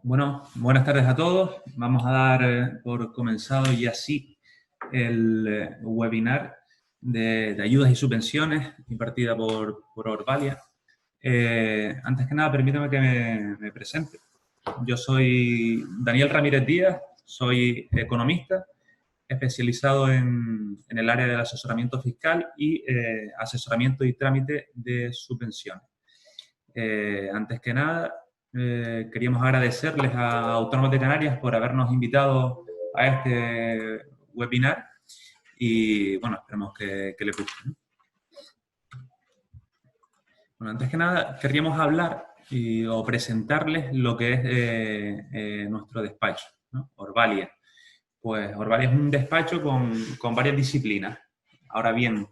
Bueno, buenas tardes a todos. Vamos a dar por comenzado y así el webinar de ayudas y subvenciones impartida por Orbalia. Antes que nada, permítame que me presente. Yo soy Daniel Ramírez Díaz, soy economista, especializado en el área del asesoramiento fiscal y asesoramiento y trámite de subvenciones. Antes que nada, queríamos agradecerles a Autónomos de Canarias por habernos invitado a este webinar y, bueno, esperemos que les guste, ¿no? Bueno, antes que nada, querríamos hablar o presentarles lo que es nuestro despacho, ¿no? Orbalia. Pues Orbalia es un despacho con varias disciplinas. Ahora bien,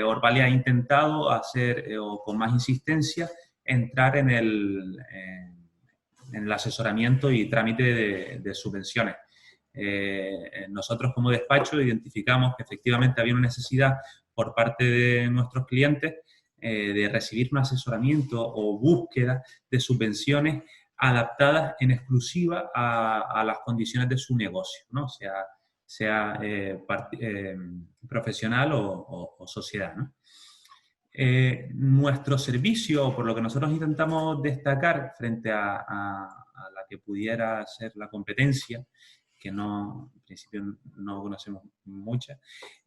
Orbalia ha intentado hacer, o con más insistencia, entrar en el asesoramiento y trámite de subvenciones. Nosotros como despacho identificamos que efectivamente había una necesidad por parte de nuestros clientes de recibir un asesoramiento o búsqueda de subvenciones adaptadas en exclusiva a las condiciones de su negocio, ¿no? Sea profesional o sociedad, ¿no? Nuestro servicio, por lo que nosotros intentamos destacar frente a la que pudiera ser la competencia, que no, en principio no conocemos muchas,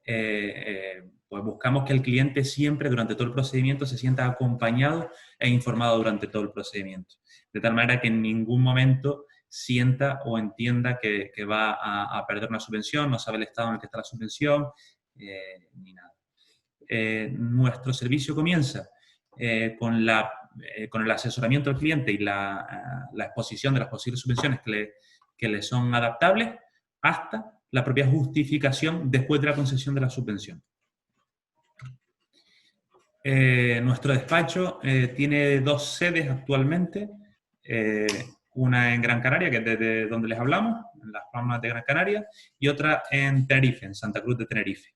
pues buscamos que el cliente siempre, durante todo el procedimiento, se sienta acompañado e informado durante todo el procedimiento. De tal manera que en ningún momento sienta o entienda que va a perder una subvención, no sabe el estado en el que está la subvención, ni nada. Nuestro servicio comienza con el asesoramiento al cliente y la exposición de las posibles subvenciones que le son adaptables, hasta la propia justificación después de la concesión de la subvención. Nuestro despacho tiene dos sedes actualmente, una en Gran Canaria, que es desde donde les hablamos, en las Palmas de Gran Canaria, y otra en Tenerife, en Santa Cruz de Tenerife.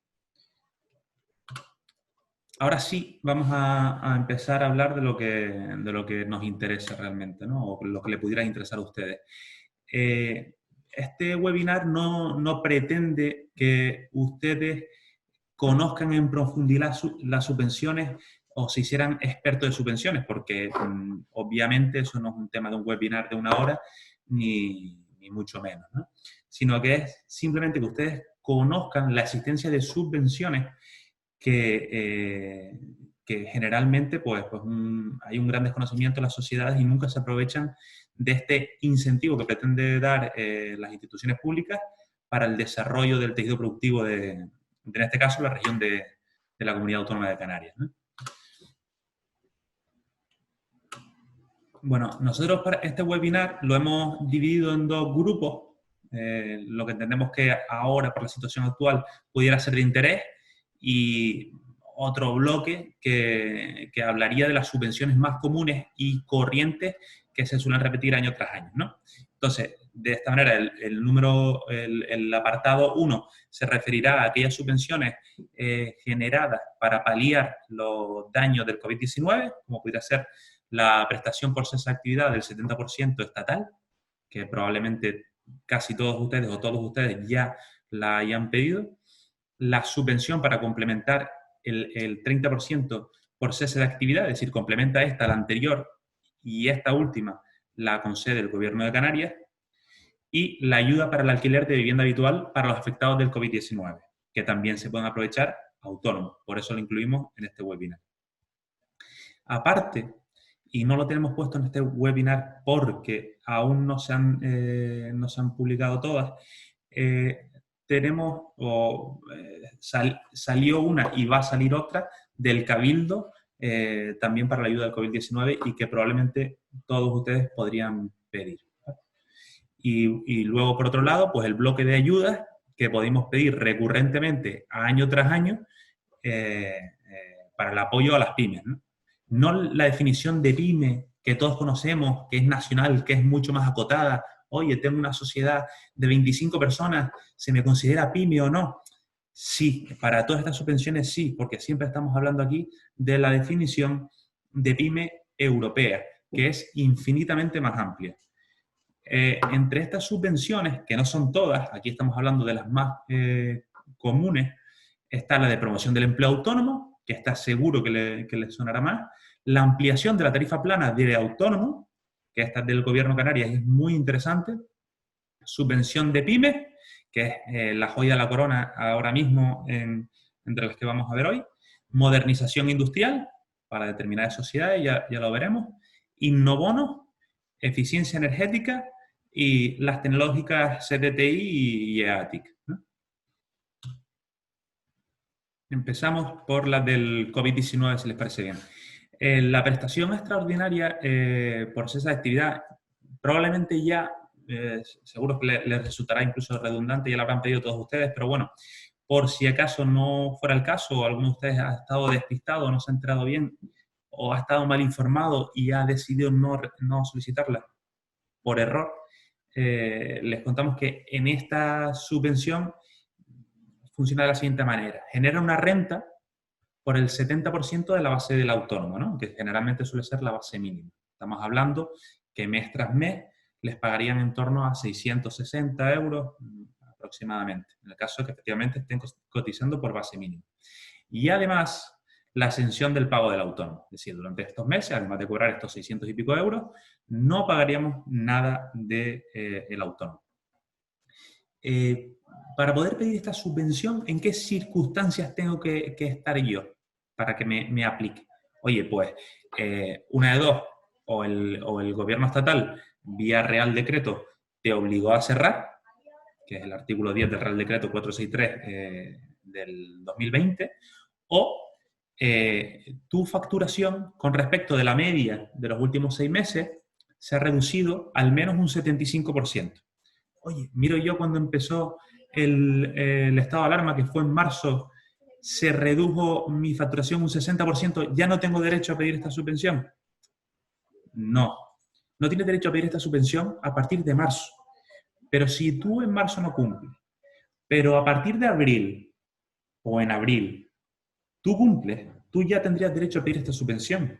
Ahora sí, vamos a empezar a hablar de lo que nos interesa realmente, ¿no? O lo que le pudiera interesar a ustedes. Este webinar no pretende que ustedes conozcan en profundidad las subvenciones o se hicieran expertos de subvenciones, porque obviamente eso no es un tema de un webinar de 1 hora, ni mucho menos, ¿no? Sino que es simplemente que ustedes conozcan la existencia de subvenciones que generalmente hay un gran desconocimiento en las sociedades y nunca se aprovechan de este incentivo que pretende dar las instituciones públicas para el desarrollo del tejido productivo en este caso, la región de la Comunidad Autónoma de Canarias, ¿no? Bueno, nosotros para este webinar lo hemos dividido en 2 grupos. Lo que entendemos que ahora, por la situación actual, pudiera ser de interés, y otro bloque que hablaría de las subvenciones más comunes y corrientes que se suelen repetir año tras año, ¿no? Entonces, de esta manera, el apartado 1 se referirá a aquellas subvenciones generadas para paliar los daños del COVID-19, como pudiera ser la prestación por cese de actividad del 70% estatal, que probablemente casi todos ustedes o todos ustedes ya la hayan pedido. La subvención para complementar el 30% por cese de actividad, es decir, complementa esta, la anterior, y esta última la concede el Gobierno de Canarias. Y la ayuda para el alquiler de vivienda habitual para los afectados del COVID-19, que también se pueden aprovechar autónomos. Por eso lo incluimos en este webinar. Aparte, y no lo tenemos puesto en este webinar porque aún no se han publicado todas, salió una y va a salir otra del Cabildo también para la ayuda del COVID-19 y que probablemente todos ustedes podrían pedir. Y luego, por otro lado, pues el bloque de ayudas que podemos pedir recurrentemente año tras año para el apoyo a las pymes, ¿no? No la definición de pyme que todos conocemos, que es nacional, que es mucho más acotada. Oye, tengo una sociedad de 25 personas, ¿se me considera pyme o no? Sí, para todas estas subvenciones sí, porque siempre estamos hablando aquí de la definición de pyme europea, que es infinitamente más amplia. Entre estas subvenciones, que no son todas, aquí estamos hablando de las más comunes, está la de promoción del empleo autónomo, que está seguro que le sonará más, la ampliación de la tarifa plana de autónomo, que esta es del Gobierno de Canarias y es muy interesante, subvención de pymes, que es la joya de la corona ahora mismo entre las que vamos a ver hoy, modernización industrial para determinadas sociedades, ya lo veremos, innobonos, eficiencia energética y las tecnológicas CDTI y EATIC, ¿no? Empezamos por las del COVID-19, si les parece bien. La prestación extraordinaria por cese de actividad, probablemente ya, seguro que les resultará incluso redundante, ya lo habrán pedido todos ustedes, pero bueno, por si acaso no fuera el caso, o alguno de ustedes ha estado despistado, no se ha enterado bien, o ha estado mal informado y ha decidido no solicitarla por error, les contamos que en esta subvención funciona de la siguiente manera. Genera una renta por el 70% de la base del autónomo, ¿no? Que generalmente suele ser la base mínima. Estamos hablando que mes tras mes les pagarían en torno a 660 euros aproximadamente, en el caso de que efectivamente estén cotizando por base mínima. Y además, la exención del pago del autónomo. Es decir, durante estos meses, además de cobrar estos 600 y pico euros, no pagaríamos nada del autónomo. Para poder pedir esta subvención, ¿en qué circunstancias tengo que estar yo para que me aplique? Oye, pues, una de dos, o el gobierno estatal, vía Real Decreto, te obligó a cerrar, que es el artículo 10 del Real Decreto 463 del 2020, o tu facturación con respecto de la media de los últimos 6 meses se ha reducido al menos un 75%. Oye, miro yo cuando empezó el estado de alarma, que fue en marzo, se redujo mi facturación un 60%, ¿ya no tengo derecho a pedir esta subvención? No, no tienes derecho a pedir esta subvención a partir de marzo. Pero si tú en marzo no cumples, pero a partir de abril o en abril tú cumples, tú ya tendrías derecho a pedir esta subvención.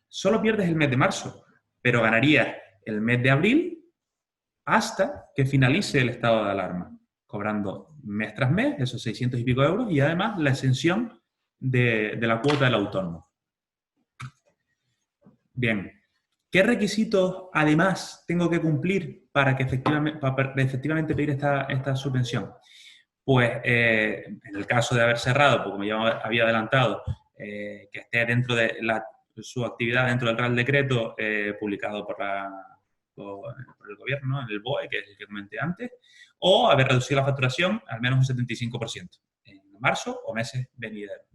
Solo pierdes el mes de marzo, pero ganarías el mes de abril hasta que finalice el estado de alarma, cobrando mes tras mes esos 600 y pico euros y además la exención de la cuota del autónomo. Bien, ¿qué requisitos además tengo que cumplir para efectivamente pedir esta subvención? Pues en el caso de haber cerrado, porque como ya había adelantado, que esté dentro de su actividad dentro del Real Decreto publicado por el gobierno, en el BOE, que es el que comenté antes, o haber reducido la facturación al menos un 75% en marzo o meses venideros.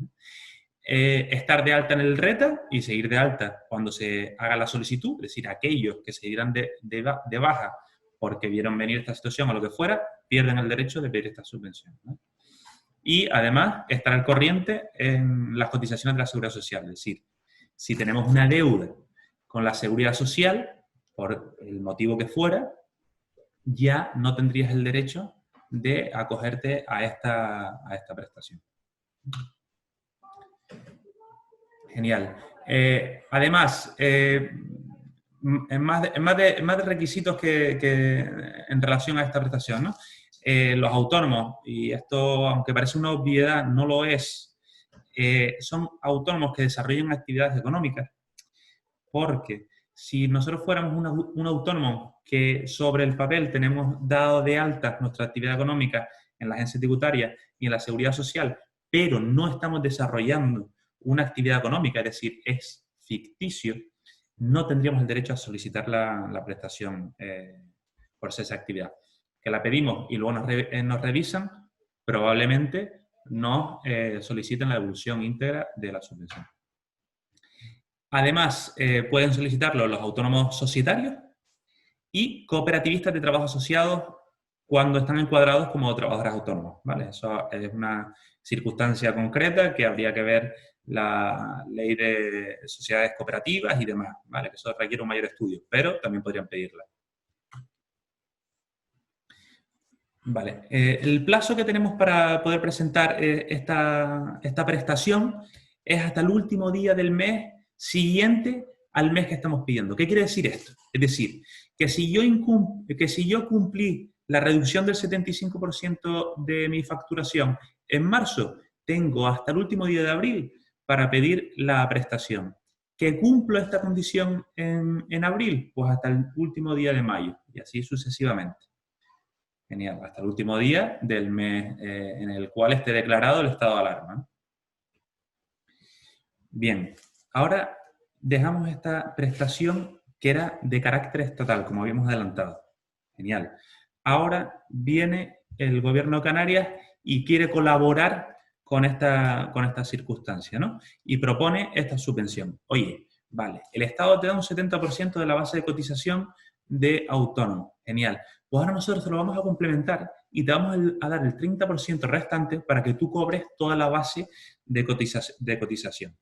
Estar de alta en el RETA y seguir de alta cuando se haga la solicitud, es decir, aquellos que se irán de baja porque vieron venir esta situación o lo que fuera, pierden el derecho de pedir esta subvención, ¿no? Y además, estar al corriente en las cotizaciones de la Seguridad Social, es decir, si tenemos una deuda con la Seguridad Social, por el motivo que fuera, ya no tendrías el derecho de acogerte a esta prestación. Genial. Además, en más de requisitos que en relación a esta prestación, ¿no? Los autónomos, y esto, aunque parece una obviedad, no lo es, son autónomos que desarrollan actividades económicas, porque si nosotros fuéramos un autónomo que sobre el papel tenemos dado de alta nuestra actividad económica en la agencia tributaria y en la seguridad social, pero no estamos desarrollando una actividad económica, es decir, es ficticio, no tendríamos el derecho a solicitar la prestación por esa actividad. Que la pedimos y luego nos revisan, probablemente nos soliciten la devolución íntegra de la subvención. Además, pueden solicitarlo los autónomos societarios y cooperativistas de trabajo asociados cuando están encuadrados como trabajadores autónomos, ¿vale? Eso es una circunstancia concreta que habría que ver la ley de sociedades cooperativas y demás, ¿vale? Que eso requiere un mayor estudio, pero también podrían pedirla. Vale. El plazo que tenemos para poder presentar esta prestación es hasta el último día del mes siguiente al mes que estamos pidiendo. ¿Qué quiere decir esto? Es decir, que si yo cumplí la reducción del 75% de mi facturación en marzo, tengo hasta el último día de abril para pedir la prestación. ¿Que cumplo esta condición en abril? Pues hasta el último día de mayo, y así sucesivamente. Genial, hasta el último día del mes en el cual esté declarado el estado de alarma. Bien, ahora dejamos esta prestación que era de carácter estatal, como habíamos adelantado. Genial. Ahora viene el Gobierno de Canarias y quiere colaborar con esta circunstancia, ¿no? Y propone esta subvención. Oye, vale, el Estado te da un 70% de la base de cotización de autónomo. Genial. Pues ahora nosotros te lo vamos a complementar y te vamos a dar el 30% restante para que tú cobres toda la base de cotización.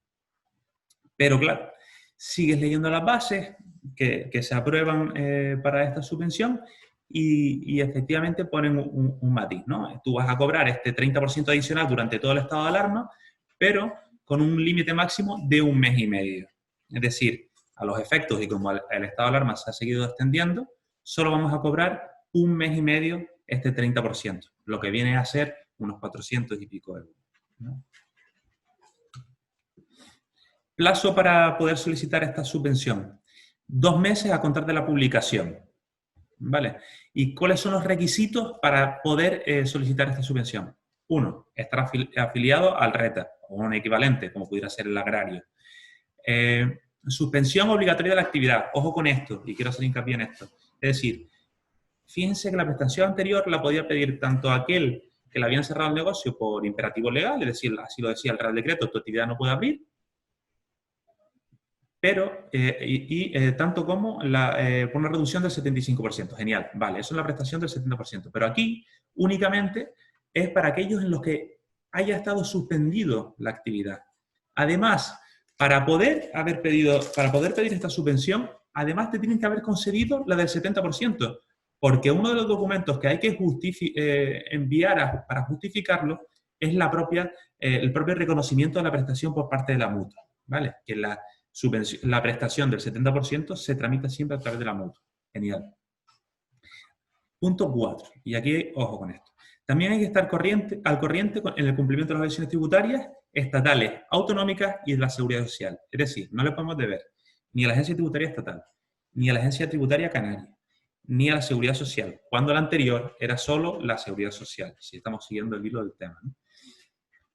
Pero claro, sigues leyendo las bases que se aprueban para esta subvención y efectivamente ponen un matiz, ¿no? Tú vas a cobrar este 30% adicional durante todo el estado de alarma, pero con un límite máximo de 1 mes y medio. Es decir, a los efectos y como el estado de alarma se ha seguido extendiendo, solo vamos a cobrar 1 mes y medio este 30%, lo que viene a ser unos 400 y pico euros, ¿no? Plazo para poder solicitar esta subvención. 2 meses a contar de la publicación. ¿Vale? ¿Y cuáles son los requisitos para poder solicitar esta subvención? 1. Estar afiliado al RETA, o un equivalente, como pudiera ser el agrario. Suspensión obligatoria de la actividad. Ojo con esto, y quiero hacer hincapié en esto. Es decir, fíjense que la prestación anterior la podía pedir tanto aquel que le habían cerrado el negocio por imperativo legal, es decir, así lo decía el Real Decreto, tu actividad no puede abrir, pero, tanto como por una reducción del 75%. Genial, vale, eso es la prestación del 70%. Pero aquí, únicamente, es para aquellos en los que haya estado suspendido la actividad. Además, para poder pedir esta subvención, además te tienen que haber concedido la del 70%, porque uno de los documentos que hay que enviar para justificarlo es el propio reconocimiento de la prestación por parte de la mutua, ¿vale? Que la prestación del 70% se tramita siempre a través de la mutua. Genial. Punto 4. Y aquí, ojo con esto. También hay que estar al corriente en el cumplimiento de las obligaciones tributarias estatales, autonómicas y de la seguridad social. Es decir, no le podemos deber ni a la agencia tributaria estatal, ni a la agencia tributaria canaria, ni a la seguridad social, cuando la anterior era solo la seguridad social, si estamos siguiendo el hilo del tema, ¿no?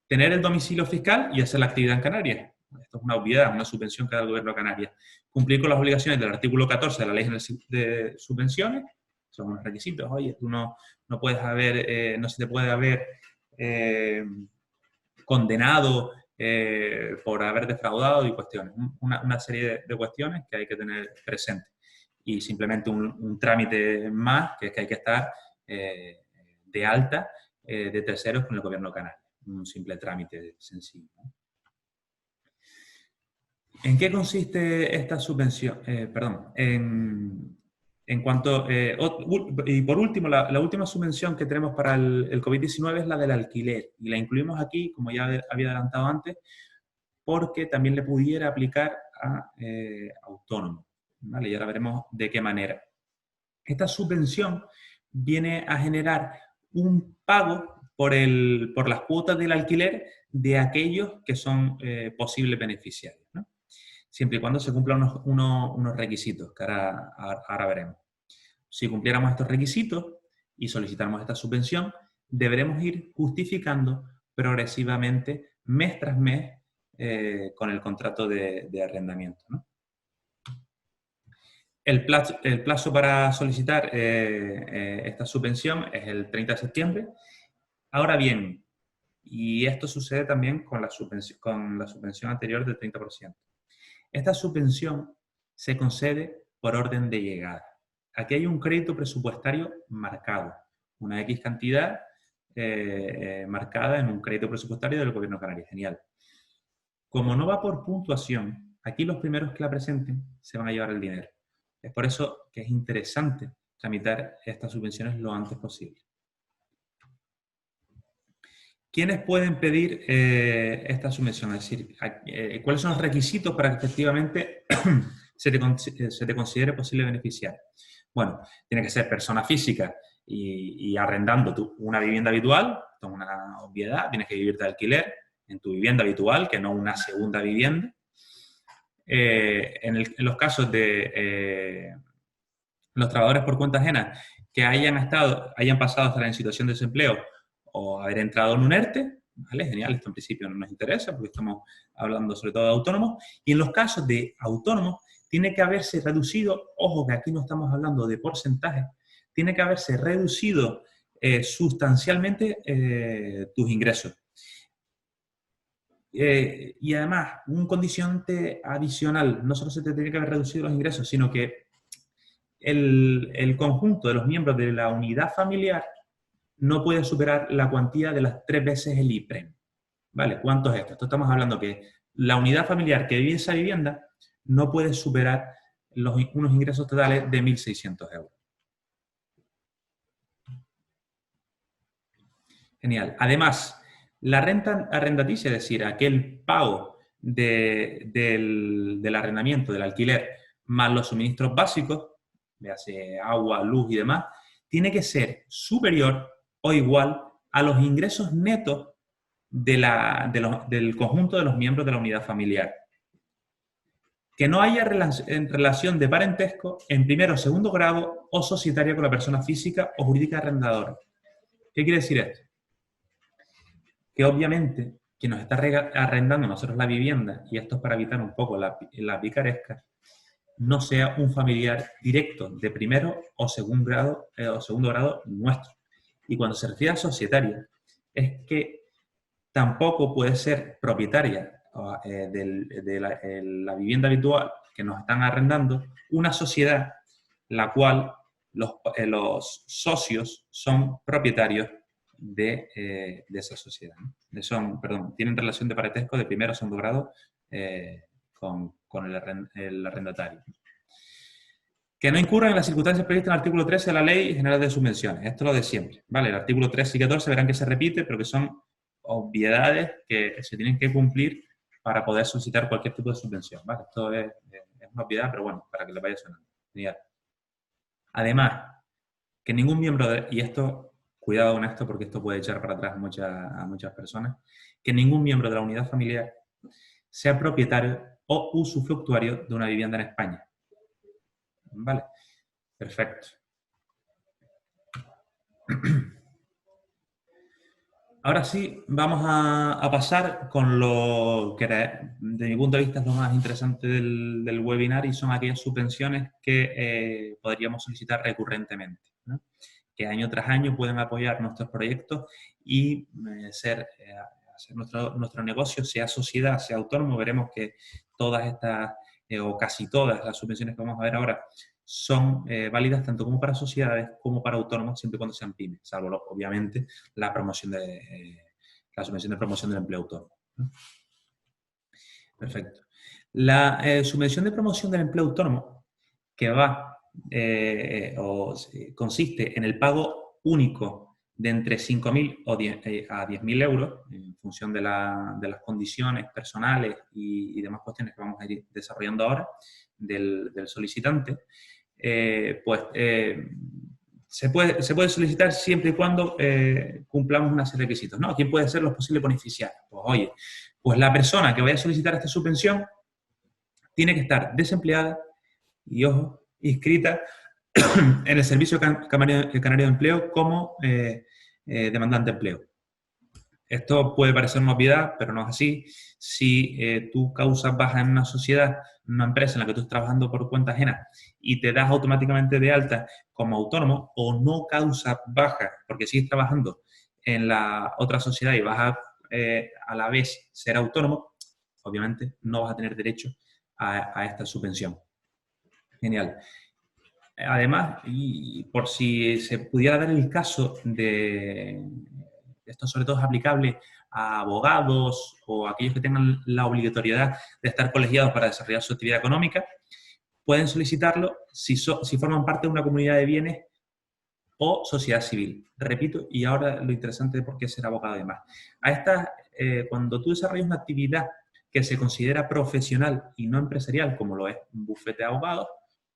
Tener el domicilio fiscal y hacer la actividad en Canarias. Esto es una obviedad, una subvención que da el Gobierno de Canarias. Cumplir con las obligaciones del artículo 14 de la Ley de Subvenciones, son unos requisitos. Oye, tú no puedes haber, no se te puede haber condenado por haber defraudado y cuestiones. Una serie de cuestiones que hay que tener presentes. Y simplemente un trámite más, que es que hay que estar de alta de terceros con el Gobierno de Canarias. Un simple trámite sencillo, ¿no? ¿En qué consiste esta subvención? En cuanto... y por último, la última subvención que tenemos para el COVID-19 es la del alquiler. Y la incluimos aquí, como ya había adelantado antes, porque también le pudiera aplicar a autónomos, ¿vale? Y ahora veremos de qué manera. Esta subvención viene a generar un pago por las cuotas del alquiler de aquellos que son posibles beneficiarios, ¿no? Siempre y cuando se cumplan unos requisitos, que ahora veremos. Si cumpliéramos estos requisitos y solicitáramos esta subvención, deberemos ir justificando progresivamente, mes tras mes, con el contrato de arrendamiento, ¿no? El plazo para solicitar esta subvención es el 30 de septiembre. Ahora bien, y esto sucede también con la subvención anterior del 30%. Esta subvención se concede por orden de llegada. Aquí hay un crédito presupuestario marcado, una X cantidad marcada en un crédito presupuestario del Gobierno de Canarias. Genial. Como no va por puntuación, aquí los primeros que la presenten se van a llevar el dinero. Es por eso que es interesante tramitar estas subvenciones lo antes posible. ¿Quiénes pueden pedir esta subvención? Es decir, ¿cuáles son los requisitos para que efectivamente se te considere posible beneficiario. Bueno, tiene que ser persona física y arrendando una vivienda habitual, esto es una obviedad, tienes que vivir de alquiler en tu vivienda habitual, que no una segunda vivienda. En los casos de los trabajadores por cuenta ajena que hayan pasado a estar en situación de desempleo o haber entrado en un ERTE, ¿vale? Genial, esto en principio no nos interesa porque estamos hablando sobre todo de autónomos. Y en los casos de autónomos, tiene que haberse reducido, ojo que aquí no estamos hablando de porcentaje, tiene que haberse reducido sustancialmente tus ingresos. Y además, un condicionante adicional, no solo se te tiene que haber reducido los ingresos, sino que el conjunto de los miembros de la unidad familiar no puede superar la cuantía de las 3 veces el IPREM. ¿Vale? ¿Cuánto es esto? Esto estamos hablando que la unidad familiar que vive en esa vivienda no puede superar unos ingresos totales de 1.600 euros. Genial. Además, la renta arrendaticia, es decir, aquel pago del arrendamiento, del alquiler, más los suministros básicos, véase agua, luz y demás, tiene que ser superior o igual a los ingresos netos del conjunto de los miembros de la unidad familiar. Que no haya relación de parentesco en primero o segundo grado o societaria con la persona física o jurídica arrendadora. ¿Qué quiere decir esto? Que obviamente quien nos está arrendando a nosotros la vivienda, y esto es para evitar un poco la picaresca, no sea un familiar directo de primero o segundo grado nuestro. Y cuando se refiere a societaria, es que tampoco puede ser propietaria de la vivienda habitual que nos están arrendando una sociedad la cual los socios son propietarios de esa sociedad, ¿no? Tienen relación de parentesco de primero o segundo grado con el arrendatario. Que no incurran en las circunstancias previstas en el artículo 13 de la Ley General de Subvenciones. Esto es lo de siempre, ¿vale? El artículo 13 y 14 verán que se repite, pero que son obviedades que se tienen que cumplir para poder solicitar cualquier tipo de subvención, ¿vale? Esto es una obviedad, pero bueno, para que le vaya sonando. Genial. Además, que ningún miembro y esto, cuidado con esto porque esto puede echar para atrás a muchas personas, que ningún miembro de la unidad familiar sea propietario o usufructuario de una vivienda en España. ¿Vale? Perfecto. Ahora sí, vamos a pasar con lo que, de mi punto de vista, es lo más interesante del webinar y son aquellas subvenciones que podríamos solicitar recurrentemente, ¿no? Que año tras año pueden apoyar nuestros proyectos y hacer nuestro negocio, sea sociedad, sea autónomo. Veremos que todas estas, o casi todas las subvenciones que vamos a ver ahora, son válidas tanto como para sociedades como para autónomos, siempre y cuando sean pymes, salvo, obviamente, la subvención de promoción del empleo autónomo, ¿no? Perfecto. La subvención de promoción del empleo autónomo, que consiste en el pago único de entre 5.000 a 10.000 euros, en función de las condiciones personales y demás cuestiones que vamos a ir desarrollando ahora, del solicitante, se puede solicitar siempre y cuando cumplamos una serie de requisitos, ¿no? ¿Quién puede ser los posibles beneficiarios? Pues oye, pues la persona que vaya a solicitar esta subvención tiene que estar desempleada y, ojo, inscrita en el Servicio Canario de Empleo como demandante de empleo. Esto puede parecer una obviedad, pero no es así. Si tú causas baja en una sociedad, una empresa en la que tú estás trabajando por cuenta ajena y te das automáticamente de alta como autónomo, o no causas baja porque sigues trabajando en la otra sociedad y vas a la vez ser autónomo, obviamente no vas a tener derecho a esta subvención. Genial. Además, y por si se pudiera dar el caso de... Esto sobre todo es aplicable a abogados o a aquellos que tengan la obligatoriedad de estar colegiados para desarrollar su actividad económica, pueden solicitarlo si forman parte de una comunidad de bienes o sociedad civil. Repito, y ahora lo interesante de por qué ser abogado y demás. Cuando tú desarrollas una actividad que se considera profesional y no empresarial, como lo es un bufete de abogados,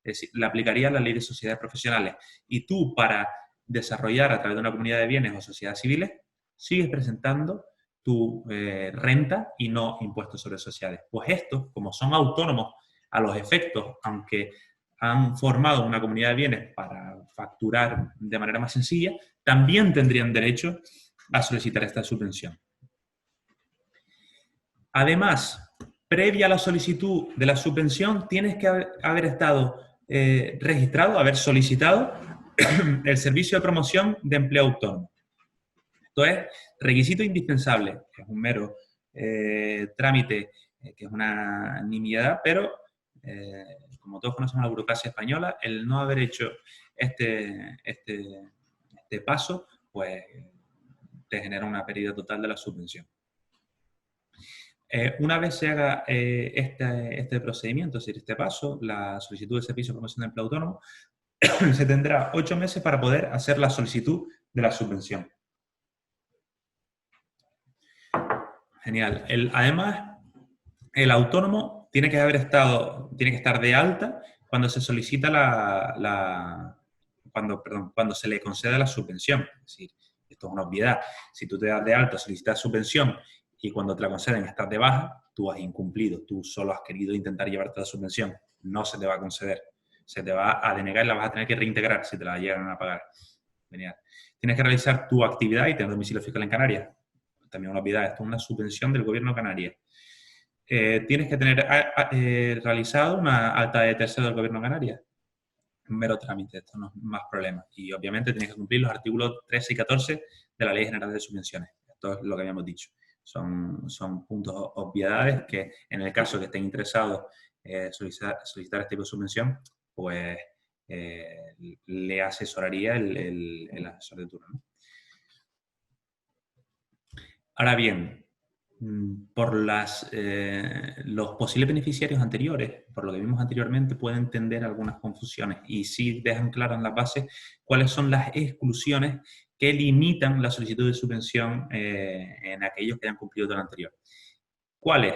es decir, le aplicaría la ley de sociedades profesionales. Y tú, para desarrollar a través de una comunidad de bienes o sociedades civiles, sigues presentando tu renta y no impuestos sobre sociedades. Pues estos, como son autónomos a los efectos, aunque han formado una comunidad de bienes para facturar de manera más sencilla, también tendrían derecho a solicitar esta subvención. Además, previa a la solicitud de la subvención, tienes que haber estado registrado, haber solicitado el servicio de promoción de empleo autónomo. Esto es requisito indispensable, que es un mero trámite, que es una nimiedad, pero como todos conocemos la burocracia española, el no haber hecho este paso, pues te genera una pérdida total de la subvención. Una vez se haga este procedimiento, es decir, este paso, la solicitud de servicio de promoción de empleo autónomo, se tendrá 8 meses para poder hacer la solicitud de la subvención. Genial. Además, el autónomo tiene que estar de alta cuando se solicita cuando se le concede la subvención. Es decir, esto es una obviedad. Si tú te das de alta, solicitas subvención y cuando te la conceden estás de baja, tú has incumplido, tú solo has querido intentar llevarte la subvención, no se te va a conceder, se te va a denegar y la vas a tener que reintegrar si te la llegan a pagar. Genial. Tienes que realizar tu actividad y tener domicilio fiscal en Canarias. También una obviedad, esto es una subvención del gobierno de Canarias. Tienes que tener realizado una alta de tercero del gobierno de Canarias. Un mero trámite, esto no es más problema. Y obviamente tienes que cumplir los artículos 13 y 14 de la Ley General de Subvenciones. Esto es lo que habíamos dicho. Son puntos, obviedades que en el caso que estén interesados en solicitar este tipo de subvención, pues le asesoraría el asesor de turno, ¿no? Ahora bien, por los posibles beneficiarios anteriores, por lo que vimos anteriormente, pueden tender algunas confusiones y sí dejan claras en las bases cuáles son las exclusiones que limitan la solicitud de subvención en aquellos que hayan cumplido todo lo anterior. ¿Cuáles?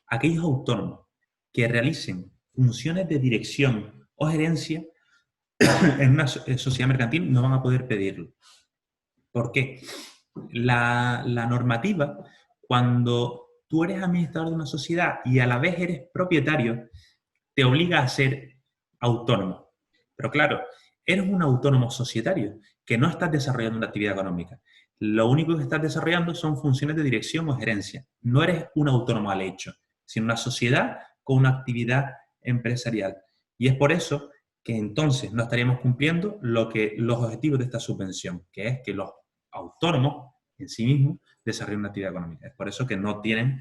Aquellos autónomos que realicen funciones de dirección o gerencia en una sociedad mercantil no van a poder pedirlo. ¿Por qué? La normativa, cuando tú eres administrador de una sociedad y a la vez eres propietario, te obliga a ser autónomo. Pero claro, eres un autónomo societario, que no estás desarrollando una actividad económica. Lo único que estás desarrollando son funciones de dirección o gerencia. No eres un autónomo al hecho, sino una sociedad con una actividad empresarial. Y es por eso que entonces no estaríamos cumpliendo los objetivos de esta subvención, que es que los autónomos en sí mismos desarrollan una actividad económica. Es por eso que no tienen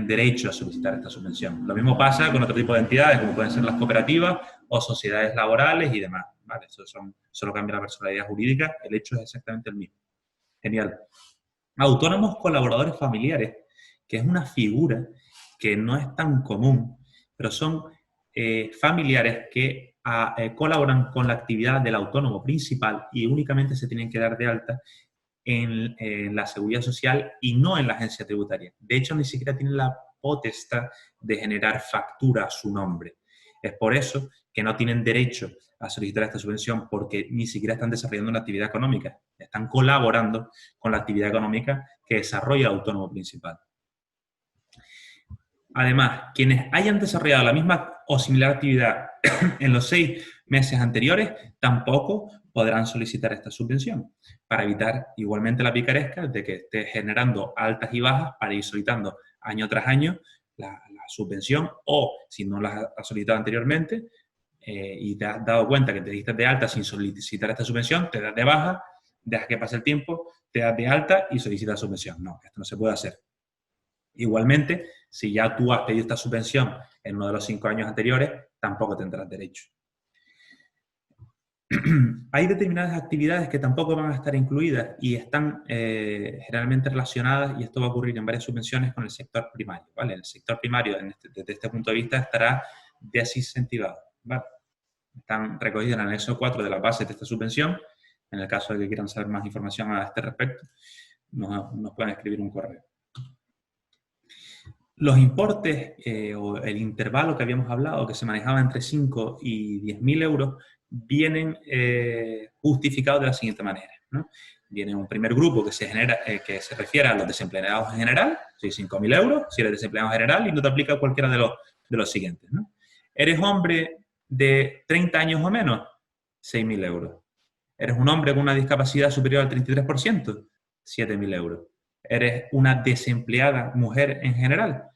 derecho a solicitar esta subvención. Lo mismo pasa con otro tipo de entidades, como pueden ser las cooperativas o sociedades laborales y demás. ¿Vale? Eso solo cambia la personalidad jurídica, el hecho es exactamente el mismo. Genial. Autónomos colaboradores familiares, que es una figura que no es tan común, pero son familiares que colaboran con la actividad del autónomo principal y únicamente se tienen que dar de alta en la seguridad social y no en la agencia tributaria. De hecho, ni siquiera tienen la potestad de generar factura a su nombre. Es por eso que no tienen derecho a solicitar esta subvención, porque ni siquiera están desarrollando una actividad económica. Están colaborando con la actividad económica que desarrolla el autónomo principal. Además, quienes hayan desarrollado la misma o similar actividad en los 6 meses anteriores tampoco podrán solicitar esta subvención, para evitar igualmente la picaresca de que esté generando altas y bajas para ir solicitando año tras año la subvención, o si no la has solicitado anteriormente y te has dado cuenta que te diste de alta sin solicitar esta subvención, te das de baja, dejas que pase el tiempo, te das de alta y solicitas subvención. No, esto no se puede hacer. Igualmente, si ya tú has pedido esta subvención en uno de los 5 años anteriores, tampoco tendrás derecho. Hay determinadas actividades que tampoco van a estar incluidas y están generalmente relacionadas, y esto va a ocurrir en varias subvenciones, con el sector primario, ¿vale? El sector primario, desde este punto de vista, estará desincentivado, ¿vale? Están recogidos en el anexo 4 de las bases de esta subvención. En el caso de que quieran saber más información a este respecto, nos pueden escribir un correo. Los importes o el intervalo que habíamos hablado, que se manejaba entre 5 y 10.000 euros, vienen justificados de la siguiente manera, ¿no? Viene un primer grupo que que se refiere a los desempleados en general, si 5.000 euros, si eres desempleado en general, y no te aplica cualquiera de los siguientes, ¿no? ¿Eres hombre de 30 años o menos? 6.000 euros. ¿Eres un hombre con una discapacidad superior al 33%? 7.000 euros. ¿Eres una desempleada mujer en general?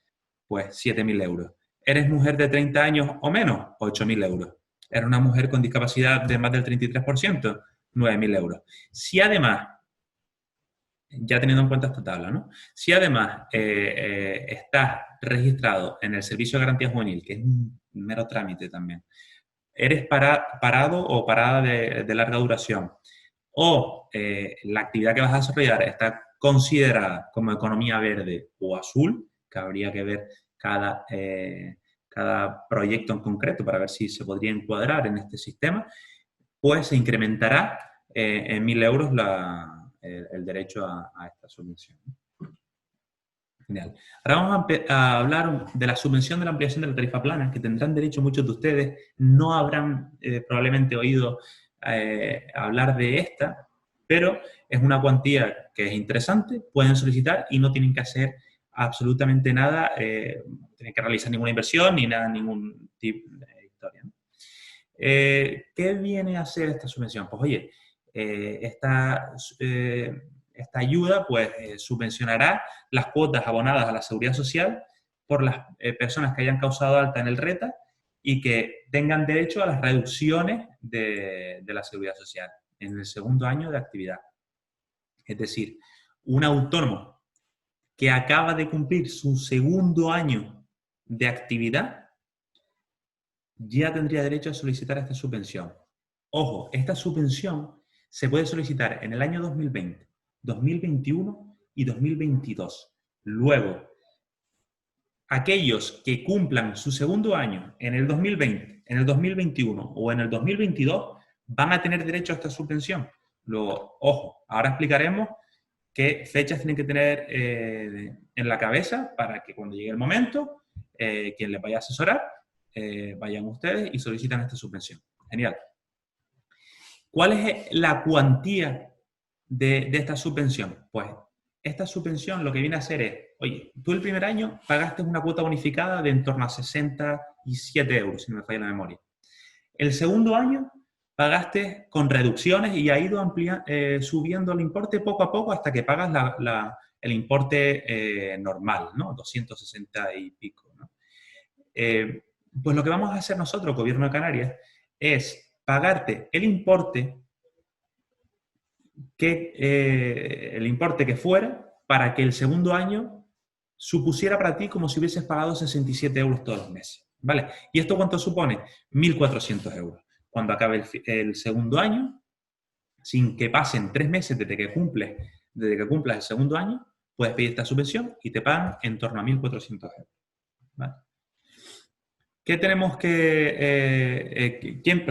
Pues 7.000 euros. ¿Eres mujer de 30 años o menos? 8.000 euros. ¿Eres una mujer con discapacidad de más del 33%? 9.000 euros. Si además, ya teniendo en cuenta esta tabla, ¿no? Si además estás registrado en el Servicio de Garantía Juvenil, que es un mero trámite también, eres parado o parada de larga duración, o la actividad que vas a desarrollar está considerada como economía verde o azul, que habría que ver cada proyecto en concreto para ver si se podría encuadrar en este sistema, pues se incrementará en 1.000 euros el derecho a esta subvención. Genial. Ahora vamos a hablar de la subvención de la ampliación de la tarifa plana, que tendrán derecho muchos de ustedes, no habrán probablemente oído hablar de esta, pero es una cuantía que es interesante, pueden solicitar y no tienen que hacer absolutamente nada, no tienen que realizar ninguna inversión ni nada, ningún tipo de historia, ¿no? ¿Qué viene a hacer esta subvención? Pues oye, esta ayuda pues subvencionará las cuotas abonadas a la Seguridad Social por las personas que hayan causado alta en el RETA y que tengan derecho a las reducciones de la Seguridad Social en el segundo año de actividad. Es decir, un autónomo que acaba de cumplir su segundo año de actividad ya tendría derecho a solicitar esta subvención. Ojo, esta subvención se puede solicitar en el año 2020, 2021 y 2022. Luego, aquellos que cumplan su segundo año en el 2020, en el 2021 o en el 2022 van a tener derecho a esta subvención. Luego, ojo, ahora explicaremos qué fechas tienen que tener en la cabeza para que cuando llegue el momento, quien les vaya a asesorar, vayan ustedes y solicitan esta subvención. Genial. ¿Cuál es la cuantía de esta subvención? Pues esta subvención lo que viene a hacer es, oye, tú el primer año pagaste una cuota bonificada de en torno a 67 euros, si no me falla la memoria. El segundo año pagaste con reducciones y ha ido subiendo el importe poco a poco hasta que pagas el importe normal, ¿no? 260 y pico, ¿no? Pues lo que vamos a hacer nosotros, Gobierno de Canarias, es pagarte el importe que fuera para que el segundo año supusiera para ti como si hubieses pagado 67 euros todos los meses, ¿vale? ¿Y esto cuánto supone? 1.400 euros. Cuando acabe el segundo año, sin que pasen 3 meses desde que cumplas el segundo año, puedes pedir esta subvención y te pagan en torno a 1.400 euros, ¿vale? ¿Qué tenemos ¿quién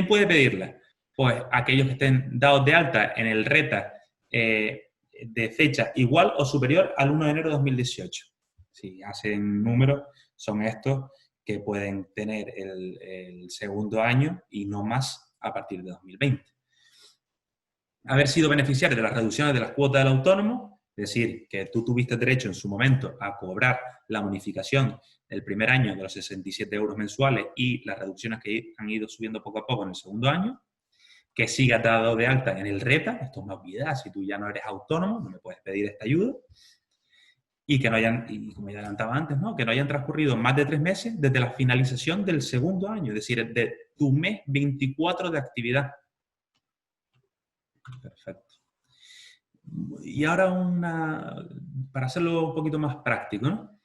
puede pedirla? Pues aquellos que estén dados de alta en el RETA de fecha igual o superior al 1 de enero de 2018. Si hacen números, son estos que pueden tener el segundo año y no más a partir de 2020. Haber sido beneficiario de las reducciones de las cuotas del autónomo, es decir, que tú tuviste derecho en su momento a cobrar la bonificación del primer año de los 67 euros mensuales y las reducciones que han ido subiendo poco a poco en el segundo año, que sigas dado de alta en el RETA, esto es una obviedad, si tú ya no eres autónomo, no me puedes pedir esta ayuda, y que no hayan, y como ya adelantaba antes, ¿no? Que no hayan transcurrido más de 3 meses desde la finalización del segundo año, es decir, de tu mes 24 de actividad. Perfecto. Y ahora para hacerlo un poquito más práctico, ¿no?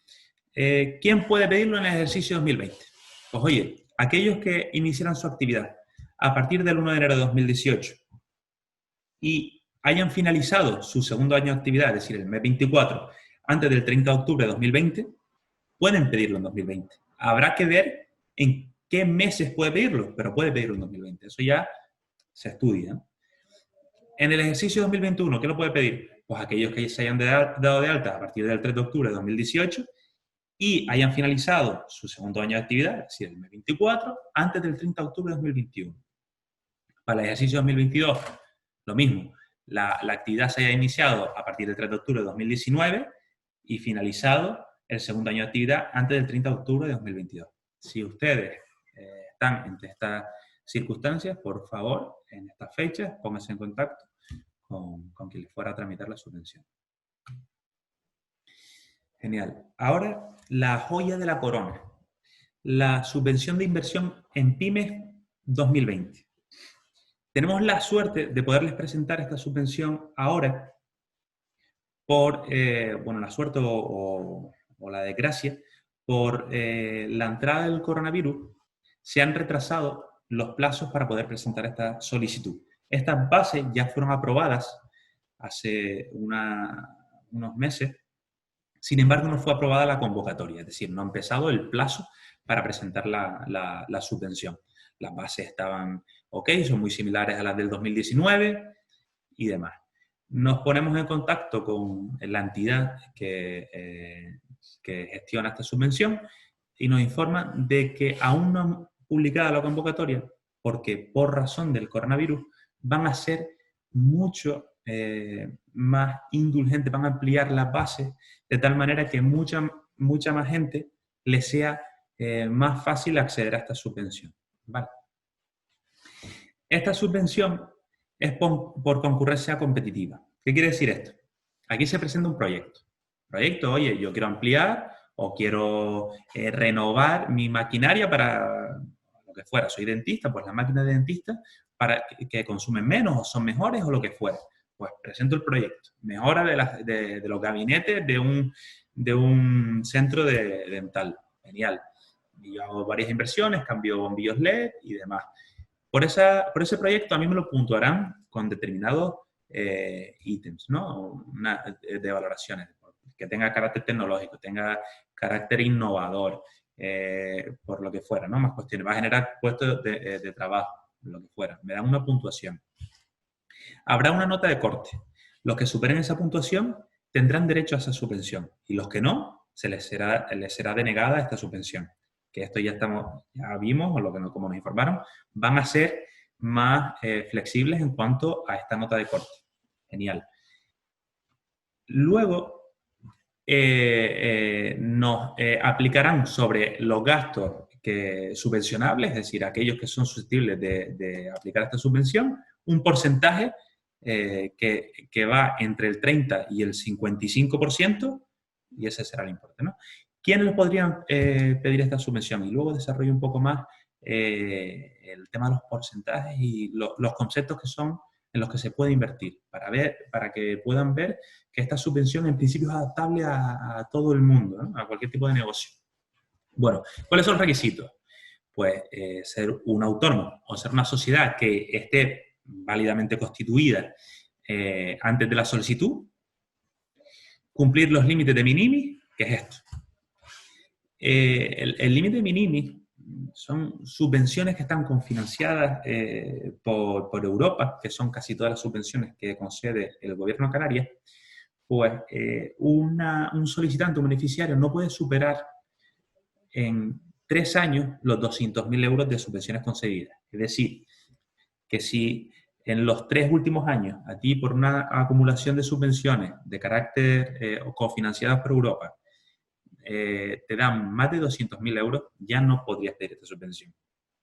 ¿Quién puede pedirlo en el ejercicio 2020? Pues oye, aquellos que iniciaran su actividad a partir del 1 de enero de 2018 y hayan finalizado su segundo año de actividad, es decir, el mes 24, antes del 30 de octubre de 2020, pueden pedirlo en 2020. Habrá que ver en qué meses puede pedirlo, pero puede pedirlo en 2020. Eso ya se estudia, ¿no? En el ejercicio 2021, ¿qué lo puede pedir? Pues aquellos que se hayan dado de alta a partir del 3 de octubre de 2018 y hayan finalizado su segundo año de actividad, es decir, el mes 24, antes del 30 de octubre de 2021. Para el ejercicio 2022, lo mismo. La actividad se haya iniciado a partir del 3 de octubre de 2019 y finalizado el segundo año de actividad antes del 30 de octubre de 2022. Si ustedes están entre estas circunstancias, por favor, en estas fechas, pónganse en contacto con quien les fuera a tramitar la subvención. Genial. Ahora, la joya de la corona. La subvención de inversión en pymes 2020. Tenemos la suerte de poderles presentar esta subvención ahora por, bueno, la suerte o la desgracia, por la entrada del coronavirus, se han retrasado los plazos para poder presentar esta solicitud. Estas bases ya fueron aprobadas hace unos meses, sin embargo no fue aprobada la convocatoria, es decir, no ha empezado el plazo para presentar la subvención. Las bases estaban ok, son muy similares a las del 2019 y demás. Nos ponemos en contacto con la entidad que gestiona esta subvención y nos informan de que aún no han publicado la convocatoria porque por razón del coronavirus van a ser mucho más indulgentes, van a ampliar las bases de tal manera que mucha más gente le sea más fácil acceder a esta subvención. ¿Vale? Esta subvención es por concurrencia competitiva. ¿Qué quiere decir esto? Aquí se presenta un proyecto. Oye, yo quiero ampliar o quiero renovar mi maquinaria para lo que fuera. Soy dentista, pues las máquinas de dentista para que consumen menos o son mejores o lo que fuera. Pues presento el proyecto. Mejora de los gabinetes de un centro dental. Genial. Y yo hago varias inversiones, cambio bombillos LED y demás. Por ese proyecto a mí me lo puntuarán con determinados ítems, ¿no? De valoraciones, que tenga carácter tecnológico, tenga carácter innovador, por lo que fuera, ¿no? Más cuestiones. Va a generar puestos de trabajo, lo que fuera. Me dan una puntuación. Habrá una nota de corte. Los que superen esa puntuación tendrán derecho a esa subvención y los que no, les será denegada esta subvención. Que esto ya vimos, o como nos informaron, van a ser más flexibles en cuanto a esta nota de corte. Genial. Luego, nos aplicarán sobre los gastos subvencionables, es decir, aquellos que son susceptibles de aplicar esta subvención, un porcentaje que va entre el 30 y el 55%, y ese será el importe, ¿no? ¿Quiénes podrían pedir esta subvención? Y luego desarrollo un poco más el tema de los porcentajes y los conceptos que son en los que se puede invertir, para que puedan ver que esta subvención en principio es adaptable a todo el mundo, ¿no? A cualquier tipo de negocio. Bueno, ¿cuáles son los requisitos? Pues ser un autónomo o ser una sociedad que esté válidamente constituida antes de la solicitud, cumplir los límites de minimis, que es esto. El límite de minimis son subvenciones que están cofinanciadas por Europa, que son casi todas las subvenciones que concede el gobierno de Canarias. Pues un solicitante, un beneficiario, no puede superar en 3 años los 200.000 euros de subvenciones concedidas. Es decir, que si en los 3 últimos años, a ti por una acumulación de subvenciones de carácter o cofinanciadas por Europa, te dan más de 200.000 euros, ya no podrías pedir esta subvención.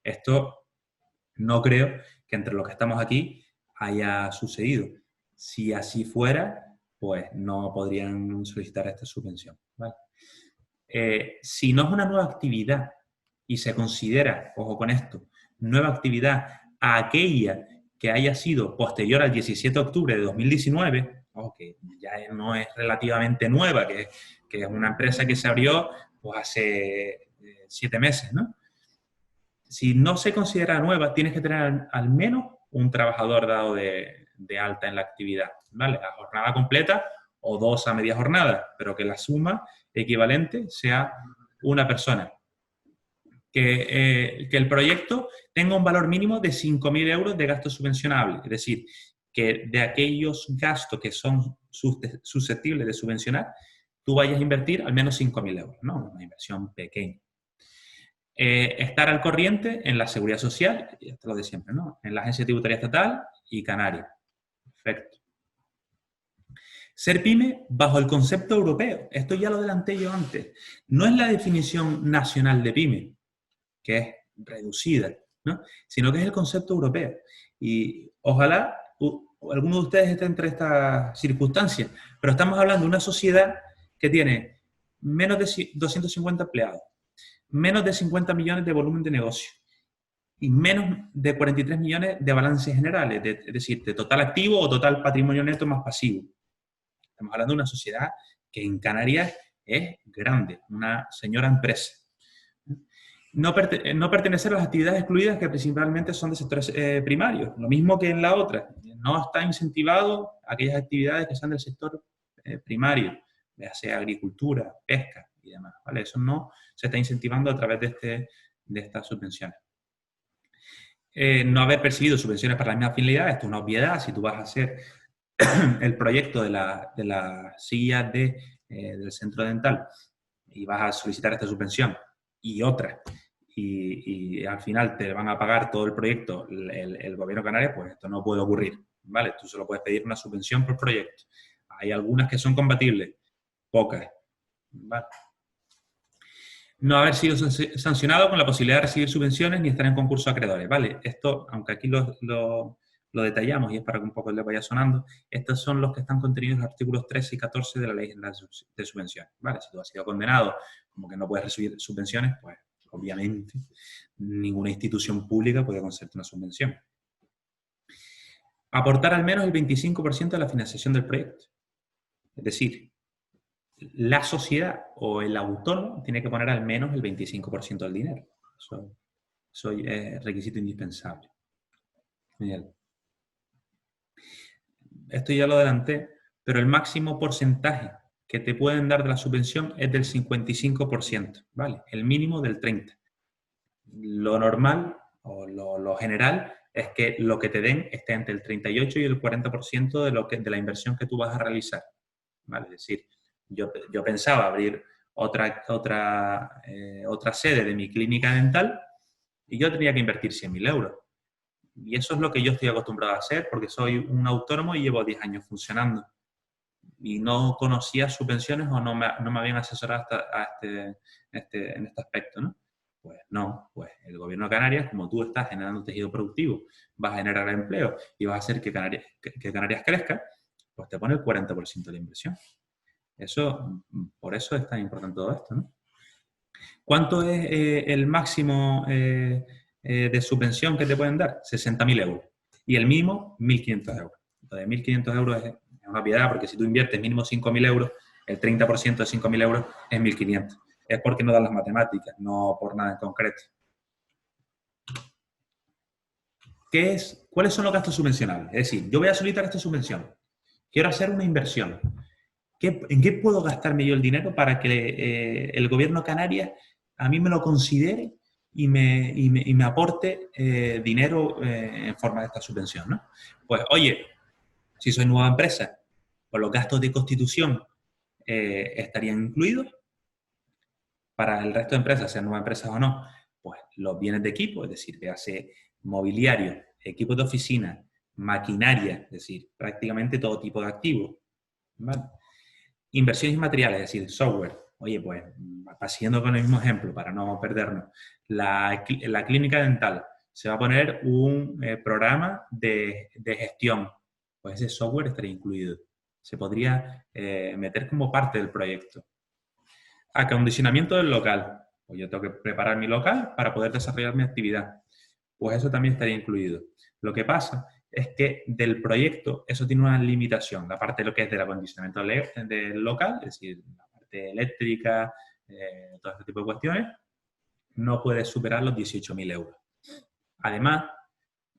Esto no creo que entre los que estamos aquí haya sucedido. Si así fuera, pues no podrían solicitar esta subvención, ¿vale? Si no es una nueva actividad y se considera, ojo con esto, nueva actividad a aquella que haya sido posterior al 17 de octubre de 2019, ojo, que ya no es relativamente nueva, que es una empresa que se abrió pues hace 7 meses, ¿no? Si no se considera nueva, tienes que tener al menos un trabajador dado de alta en la actividad, ¿vale? A jornada completa o 2 a media jornada, pero que la suma equivalente sea una persona. Que el proyecto tenga un valor mínimo de 5.000 euros de gasto subvencionable, es decir, que de aquellos gastos que son susceptibles de subvencionar, tú vayas a invertir al menos 5.000 euros, ¿no? Una inversión pequeña. Estar al corriente en la Seguridad Social, y esto es lo de siempre, ¿no? En la Agencia Tributaria Estatal y Canarias. Perfecto. Ser pyme bajo el concepto europeo. Esto ya lo adelanté yo antes. No es la definición nacional de pyme, que es reducida, ¿no? Sino que es el concepto europeo. Y ojalá alguno de ustedes esté entre estas circunstancias, pero estamos hablando de una sociedad que tiene menos de 250 empleados, menos de 50 millones de volumen de negocio y menos de 43 millones de balances generales, es decir, de total activo o total patrimonio neto más pasivo. Estamos hablando de una sociedad que en Canarias es grande, una señora empresa. No pertenecer a las actividades excluidas que principalmente son de sectores primarios, lo mismo que en la otra. No está incentivado aquellas actividades que sean del sector primario, ya sea agricultura, pesca y demás, ¿vale? Eso no se está incentivando a través de estas subvenciones. No haber percibido subvenciones para la misma finalidad, esto es una obviedad. Si tú vas a hacer el proyecto de la silla del centro dental y vas a solicitar esta subvención y otra, y al final te van a pagar todo el proyecto el gobierno canario, pues esto no puede ocurrir, ¿vale? Tú solo puedes pedir una subvención por proyecto. Hay algunas que son compatibles, pocas, ¿vale? No haber sido sancionado con la posibilidad de recibir subvenciones ni estar en concurso de acreedores, ¿vale? Esto, aunque aquí lo detallamos y es para que un poco le vaya sonando, estos son los que están contenidos en los artículos 13 y 14 de la Ley General de Subvenciones, ¿vale? Si tú has sido condenado como que no puedes recibir subvenciones, pues obviamente ninguna institución pública puede concederte una subvención. Aportar al menos el 25% de la financiación del proyecto. Es decir, la sociedad o el autónomo tiene que poner al menos el 25% del dinero. Eso es requisito indispensable. Bien. Esto ya lo adelanté, pero el máximo porcentaje que te pueden dar de la subvención es del 55%, ¿vale? El mínimo del 30%. Lo normal o lo general es que lo que te den esté entre el 38 y el 40% de la inversión que tú vas a realizar, ¿vale? Es decir, yo pensaba abrir otra sede de mi clínica dental y yo tenía que invertir 100.000 euros. Y eso es lo que yo estoy acostumbrado a hacer porque soy un autónomo y llevo 10 años funcionando. Y no conocía subvenciones o no me habían asesorado en este aspecto, ¿no? Pues no, pues el gobierno de Canarias, como tú estás generando tejido productivo, vas a generar empleo y vas a hacer que Canarias crezca, pues te pone el 40% de la inversión. Por eso es tan importante todo esto, ¿no? ¿Cuánto es el máximo de subvención que te pueden dar? 60.000 euros. Y el mínimo, 1.500 euros. Entonces, 1.500 euros es una piedad, porque si tú inviertes mínimo 5.000 euros, el 30% de 5.000 euros es 1.500. Es porque no dan las matemáticas, no por nada en concreto. ¿Cuáles son los gastos subvencionables? Es decir, yo voy a solicitar esta subvención. Quiero hacer una inversión. ¿En qué puedo gastarme yo el dinero para que el gobierno de Canarias a mí me lo considere y me aporte dinero en forma de esta subvención, ¿no? Pues, oye, si soy nueva empresa, pues los gastos de constitución estarían incluidos. Para el resto de empresas, sean nuevas empresas o no, pues los bienes de equipo, es decir, que hace mobiliario, equipos de oficina, maquinaria, es decir, prácticamente todo tipo de activos, ¿vale? Inversiones materiales, es decir, software. Oye, pues, siguiendo con el mismo ejemplo, para no perdernos, la clínica dental se va a poner un programa de gestión. Pues ese software estaría incluido. Se podría meter como parte del proyecto. Acondicionamiento del local. Pues yo tengo que preparar mi local para poder desarrollar mi actividad. Pues eso también estaría incluido. Lo que pasa es que del proyecto eso tiene una limitación. La parte de lo que es del acondicionamiento del local, es decir, la parte eléctrica, todo este tipo de cuestiones, no puede superar los 18.000 euros. Además,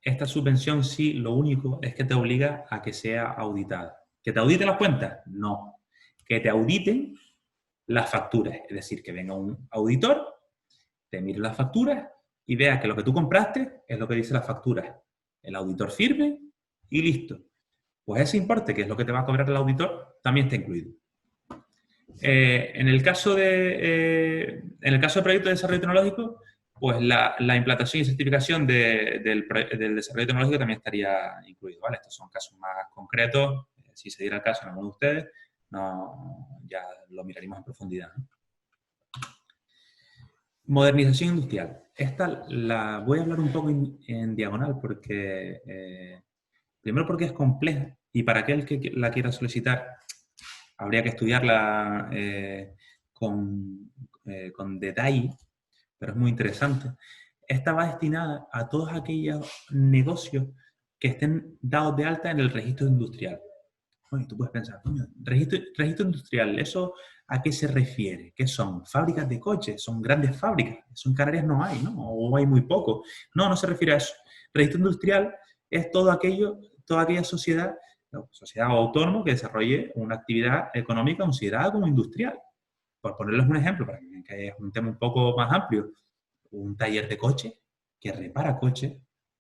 esta subvención sí, lo único es que te obliga a que sea auditada. ¿Que te auditen las cuentas? No. Que te auditen las facturas. Es decir, que venga un auditor, te mire las facturas y vea que lo que tú compraste es lo que dice la factura. El auditor firme y listo. Pues ese importe, que es lo que te va a cobrar el auditor, también está incluido. En el caso de proyectos de desarrollo tecnológico, pues la implantación y certificación del desarrollo tecnológico también estaría incluido, ¿vale? Estos son casos más concretos. Si se diera el caso en alguno de ustedes, no, ya lo miraríamos en profundidad, ¿no? Modernización industrial. Esta la voy a hablar un poco en diagonal porque, primero porque es compleja y para aquel que la quiera solicitar habría que estudiarla con detalle, pero es muy interesante. Esta va destinada a todos aquellos negocios que estén dados de alta en el registro industrial. Oye, tú puedes pensar, registro industrial, ¿eso a qué se refiere? ¿Qué son? ¿Fábricas de coches? ¿Son grandes fábricas? Eso en Canarias no hay, ¿no? O hay muy poco. No, no se refiere a eso. Registro industrial es todo aquello, toda aquella sociedad o autónomo que desarrolle una actividad económica considerada como industrial. Por ponerles un ejemplo, para que es un tema un poco más amplio, un taller de coche que repara coches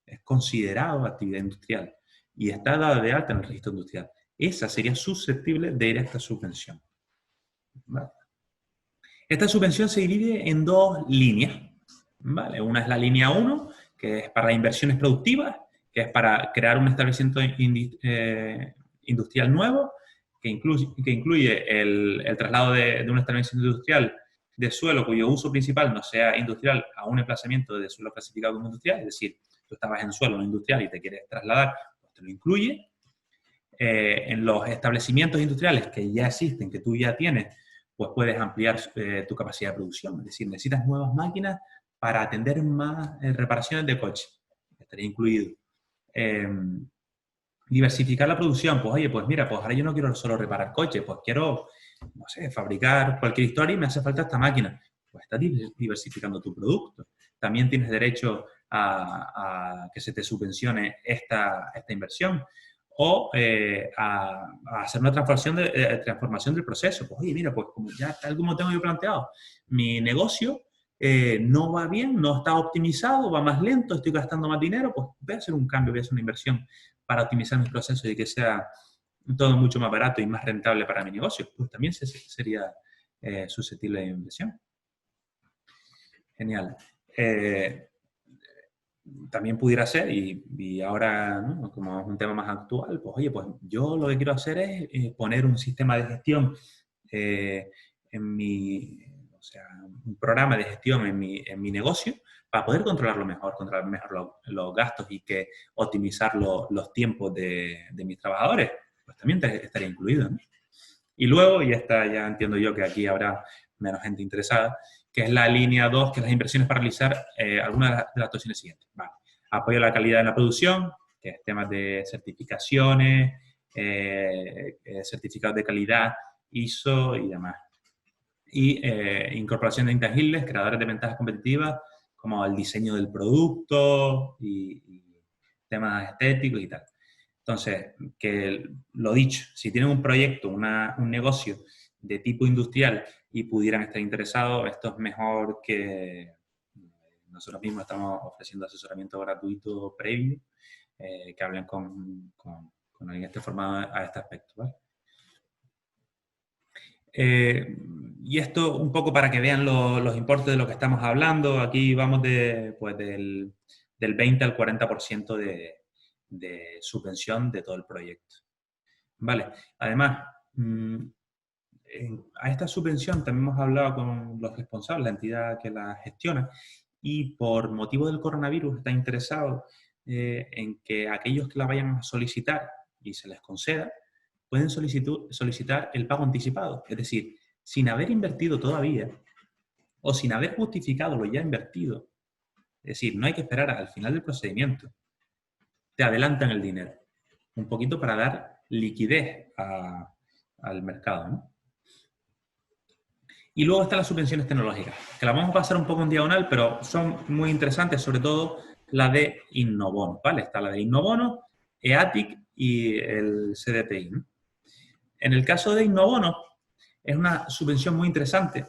es considerado actividad industrial y está dada de alta en el registro industrial. Esa sería susceptible de ir a esta subvención. ¿Vale? Esta subvención se divide en dos líneas. ¿Vale? Una es la línea 1, que es para inversiones productivas, que es para crear un establecimiento industrial nuevo, que incluye el traslado de un establecimiento industrial de suelo cuyo uso principal no sea industrial a un emplazamiento de suelo clasificado como industrial, es decir, tú estabas en suelo no industrial y te quieres trasladar, pues te lo incluye. En los establecimientos industriales que ya existen, que tú ya tienes, pues puedes ampliar tu capacidad de producción. Es decir, necesitas nuevas máquinas para atender más reparaciones de coches. Estaría incluido. Diversificar la producción. Pues oye, pues mira, pues ahora yo no quiero solo reparar coches, pues quiero, no sé, fabricar cualquier historia y me hace falta esta máquina. Pues estás diversificando tu producto. También tienes derecho a que se te subvencione esta inversión o a hacer una transformación del proceso. Pues oye, mira, pues como ya tal como tengo yo planteado, mi negocio no va bien, no está optimizado, va más lento, estoy gastando más dinero, pues voy a hacer un cambio, voy a hacer una inversión para optimizar mis procesos y que sea todo mucho más barato y más rentable para mi negocio. Pues también sería susceptible de inversión. Genial. También pudiera ser, y ahora, ¿no?, como es un tema más actual, pues oye, pues yo lo que quiero hacer es poner un sistema de gestión o sea, un programa de gestión en mi negocio para poder controlar mejor los gastos y que optimizar los tiempos de mis trabajadores. Pues también estaría incluido, ¿no? Y luego, y esta ya entiendo yo que aquí habrá menos gente interesada, que es la línea 2, que es las inversiones para realizar algunas de las actuaciones siguientes. Vale. Apoyo a la calidad en la producción, que es temas de certificaciones, certificados de calidad, ISO y demás. Y incorporación de intangibles, creadores de ventajas competitivas, como el diseño del producto y temas estéticos y tal. Entonces, que lo dicho, si tienen un proyecto, un negocio de tipo industrial y pudieran estar interesados, esto es mejor que nosotros mismos estamos ofreciendo asesoramiento gratuito previo, que hablen con alguien que esté formado a este aspecto, ¿vale? Y esto un poco para que vean los importes de lo que estamos hablando. Aquí vamos pues del 20 al 40% de subvención de todo el proyecto. Vale. Además, a esta subvención también hemos hablado con los responsables, la entidad que la gestiona, y por motivo del coronavirus está interesado en que aquellos que la vayan a solicitar y se les conceda, pueden solicitar el pago anticipado. Es decir, sin haber invertido todavía o sin haber justificado lo ya invertido. Es decir, no hay que esperar al final del procedimiento. Te adelantan el dinero. Un poquito para dar liquidez al mercado, ¿no? Y luego están las subvenciones tecnológicas, que las vamos a pasar un poco en diagonal, pero son muy interesantes, sobre todo la de Innobono, ¿vale? Está la de Innobono, EATIC y el CDTI, ¿no? En el caso de Innobono, es una subvención muy interesante,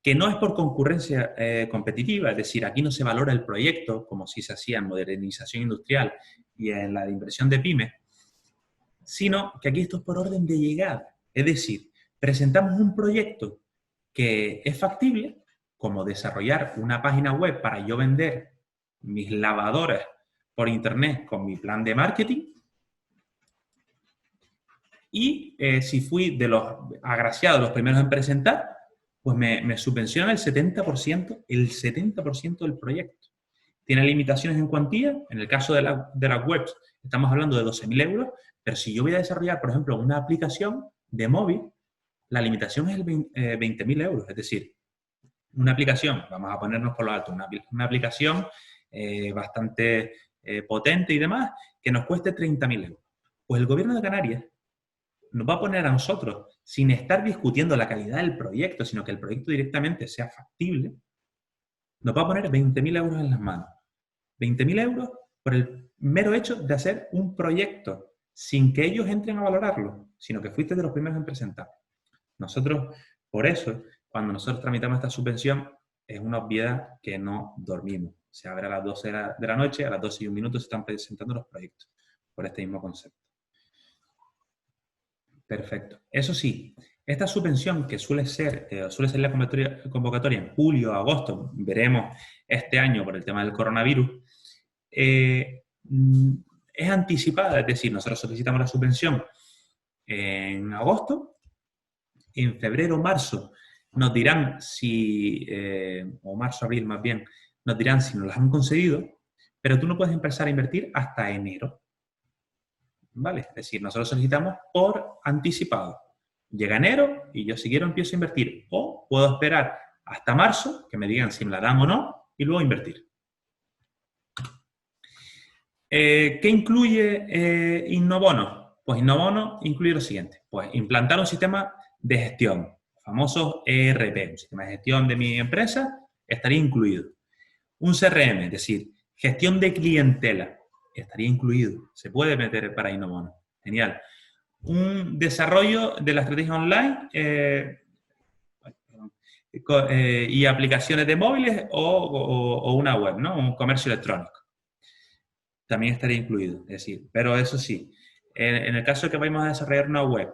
que no es por concurrencia competitiva, es decir, aquí no se valora el proyecto como si se hacía en modernización industrial y en la de inversión de pymes, sino que aquí esto es por orden de llegada. Es decir, presentamos un proyecto que es factible, como desarrollar una página web para yo vender mis lavadoras por internet con mi plan de marketing. Y si fui de los agraciados, los primeros en presentar, pues me subvencionan el 70% del proyecto. Tiene limitaciones en cuantía. En el caso de las webs, estamos hablando de 12.000 euros, pero si yo voy a desarrollar, por ejemplo, una aplicación de móvil, la limitación es el 20.000 euros. Es decir, una aplicación, vamos a ponernos por lo alto, una aplicación bastante potente y demás, que nos cueste 30.000 euros. Pues el Gobierno de Canarias nos va a poner a nosotros, sin estar discutiendo la calidad del proyecto, sino que el proyecto directamente sea factible, nos va a poner 20.000 euros en las manos. 20.000 euros por el mero hecho de hacer un proyecto, sin que ellos entren a valorarlo, sino que fuiste de los primeros en presentar. Nosotros, por eso, cuando nosotros tramitamos esta subvención, es una obviedad que no dormimos. Se abre a las 12 de la noche, a las 12:01 se están presentando los proyectos, por este mismo concepto. Perfecto. Eso sí, esta subvención que suele ser la convocatoria en julio o agosto, veremos este año por el tema del coronavirus, es anticipada, es decir, nosotros solicitamos la subvención en agosto, en febrero o marzo nos dirán si, o marzo-abril más bien, nos dirán si nos las han concedido, pero tú no puedes empezar a invertir hasta enero. ¿Vale? Es decir, nosotros solicitamos por anticipado. Llega enero y yo si quiero empiezo a invertir. O puedo esperar hasta marzo, que me digan si me la dan o no, y luego invertir. ¿Qué incluye Innobono? Pues Innobono incluye lo siguiente. Pues implantar un sistema de gestión, famoso ERP, un sistema de gestión de mi empresa, estaría incluido. Un CRM, es decir, gestión de clientela, estaría incluido. Se puede meter para Innobono. Genial. Un desarrollo de la estrategia online y aplicaciones de móviles o una web, ¿no? Un comercio electrónico. También estaría incluido. Es decir, pero eso sí, en el caso de que vayamos a desarrollar una web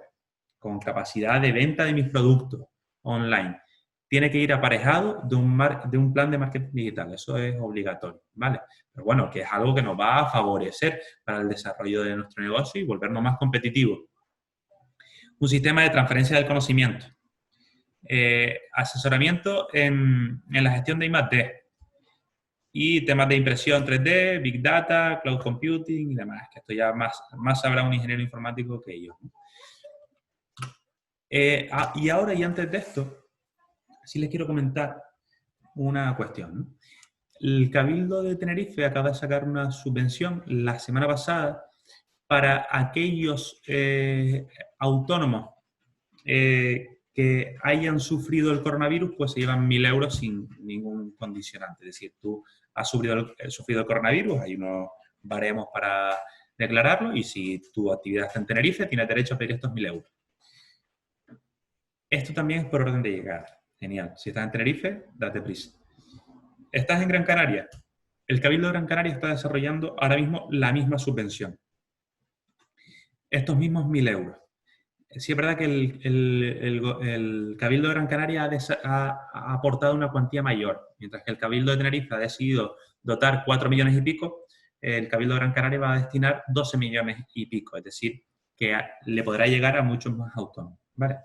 con capacidad de venta de mis productos online, tiene que ir aparejado de un plan de marketing digital. Eso es obligatorio, ¿vale? Pero bueno, que es algo que nos va a favorecer para el desarrollo de nuestro negocio y volvernos más competitivos. Un sistema de transferencia del conocimiento. Asesoramiento en la gestión de I+D. Y temas de impresión 3D, Big Data, Cloud Computing y demás. Que esto ya más sabrá un ingeniero informático que yo. Y ahora, y antes de esto, sí les quiero comentar una cuestión, ¿no? El Cabildo de Tenerife acaba de sacar una subvención la semana pasada para aquellos autónomos que hayan sufrido el coronavirus, pues se llevan 1.000 euros sin ningún condicionante. Es decir, tú has sufrido el coronavirus, hay unos baremos para declararlo y si tu actividad está en Tenerife, tienes derecho a pedir estos 1.000 euros. Esto también es por orden de llegada. Genial. Si estás en Tenerife, date prisa. ¿Estás en Gran Canaria? El Cabildo de Gran Canaria está desarrollando ahora mismo la misma subvención. Estos mismos 1.000 euros. Sí es verdad que el Cabildo de Gran Canaria ha aportado una cuantía mayor, mientras que el Cabildo de Tenerife ha decidido dotar 4 millones y pico, el Cabildo de Gran Canaria va a destinar 12 millones y pico, es decir, que le podrá llegar a muchos más autónomos, ¿vale?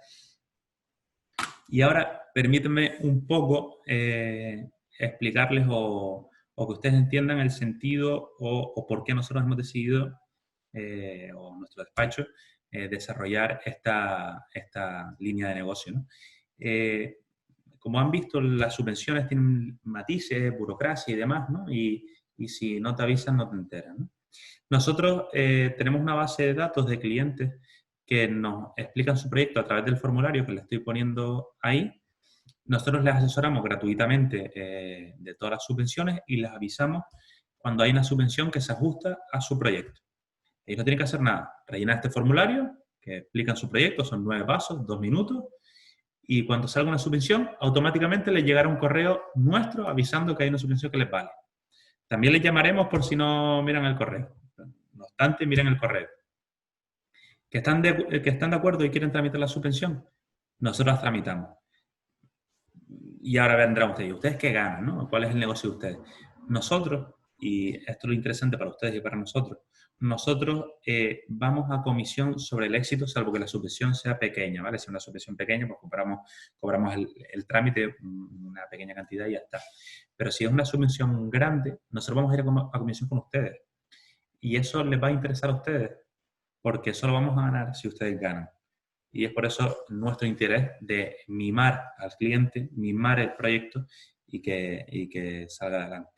Y ahora, permítanme un poco explicarles o que ustedes entiendan el sentido o por qué nosotros hemos decidido, o nuestro despacho, desarrollar esta línea de negocio, ¿no? Como han visto, las subvenciones tienen matices, burocracia y demás, ¿no? Y si no te avisan, no te enteran, ¿no? Nosotros tenemos una base de datos de clientes que nos explican su proyecto a través del formulario que le estoy poniendo ahí. Nosotros les asesoramos gratuitamente de todas las subvenciones y les avisamos cuando hay una subvención que se ajusta a su proyecto. Ellos no tienen que hacer nada. Rellenar este formulario que explican su proyecto, son 9 pasos, 2 minutos, y cuando salga una subvención, automáticamente les llegará un correo nuestro avisando que hay una subvención que les vale. También les llamaremos por si no miran el correo. No obstante, miren el correo. ¿Que están de acuerdo y quieren tramitar la subvención? nosotros las tramitamos. Y ahora vendrán ustedes. ¿Y ustedes qué ganan, no? ¿Cuál es el negocio de ustedes? Nosotros, y esto es lo interesante para ustedes y para nosotros, vamos a comisión sobre el éxito, salvo que la subvención sea pequeña, ¿vale? Si es una subvención pequeña, pues cobramos el trámite, una pequeña cantidad y ya está. Pero si es una subvención grande, nosotros vamos a ir a comisión con ustedes. Y eso les va a interesar a ustedes, porque solo vamos a ganar si ustedes ganan. Y es por eso nuestro interés de mimar al cliente, mimar el proyecto y que salga adelante.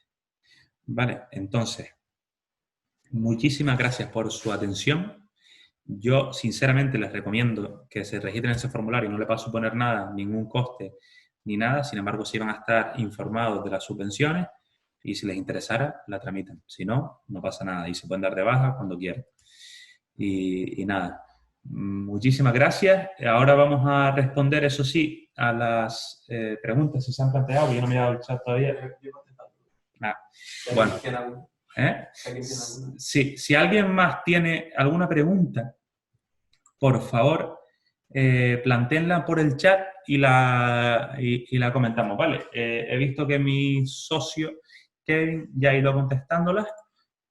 Vale, entonces, muchísimas gracias por su atención. Yo, sinceramente, les recomiendo que se registren en ese formulario. No le va a suponer nada, ningún coste ni nada. Sin embargo, sí van a estar informados de las subvenciones y si les interesara, la tramitan. Si no, no pasa nada y se pueden dar de baja cuando quieran. Y nada, muchísimas gracias. Ahora vamos a responder, eso sí, a las preguntas que se han planteado, que yo no me he dado el chat todavía. Bueno, sí, si alguien más tiene alguna pregunta, por favor, plantéenla por el chat y la comentamos, ¿vale? He visto que mi socio Kevin ya ha ido contestándolas,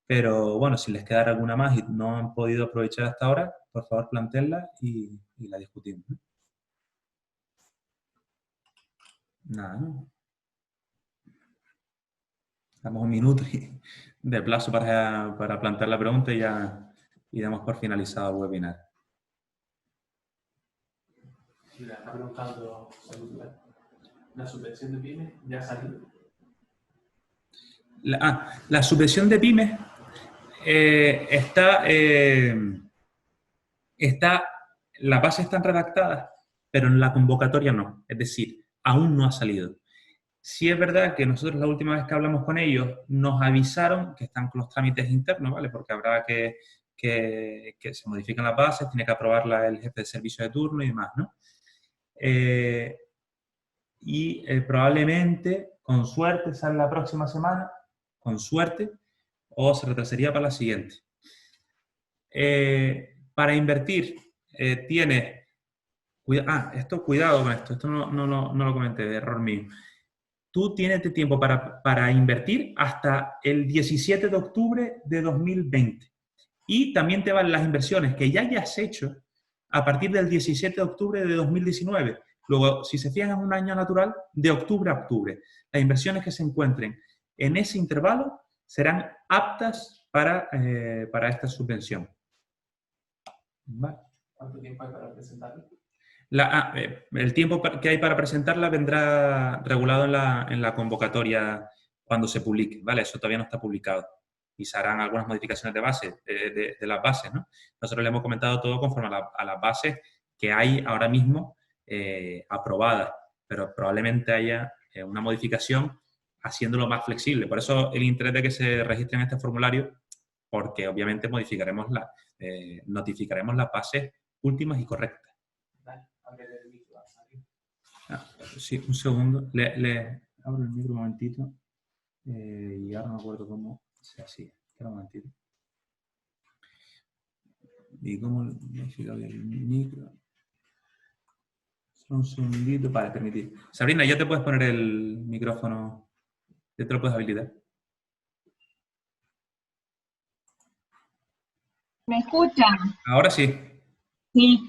pero bueno, si les quedara alguna más y no han podido aprovechar hasta ahora, por favor, plantéenla y la discutimos, ¿no? Nada, ¿no? Damos un minuto de plazo para plantear la pregunta y damos por finalizado el webinar. Ha preguntado la subvención de pymes, ¿ya ha salido? La subvención de pymes las bases están redactadas, pero en la convocatoria no. Es decir, aún no ha salido. Sí es verdad que nosotros la última vez que hablamos con ellos nos avisaron que están con los trámites internos, ¿vale? Porque habrá que se modifiquen las bases, tiene que aprobarla el jefe de servicio de turno y demás, ¿no? Probablemente, con suerte, sale la próxima semana, con suerte, o se retrasaría para la siguiente. Para invertir, tienes... cuidado con esto no lo comenté, error mío. Tú tienes tiempo para invertir hasta el 17 de octubre de 2020. Y también te van las inversiones que ya hayas hecho a partir del 17 de octubre de 2019. Luego, si se fijan en un año natural, de octubre a octubre. Las inversiones que se encuentren en ese intervalo serán aptas para esta subvención. ¿Vale? ¿Cuánto tiempo hay para presentarlo? El tiempo que hay para presentarla vendrá regulado en la convocatoria cuando se publique, ¿vale? Eso todavía no está publicado. Y se harán algunas modificaciones de base, de las bases, ¿no? Nosotros le hemos comentado todo conforme a las bases que hay ahora mismo aprobadas, pero probablemente haya una modificación haciéndolo más flexible. Por eso el interés de que se registren en este formulario, porque obviamente notificaremos las bases últimas y correctas. Sí, un segundo. Le abro el micro un momentito. Y ahora no me acuerdo cómo se hacía. Espera un momentito. ¿Y cómo le he el micro? Solo un segundito para permitir. Sabrina, ya te puedes poner el micrófono. Ya te lo puedes habilitar. ¿Me escuchan? Ahora sí. Sí.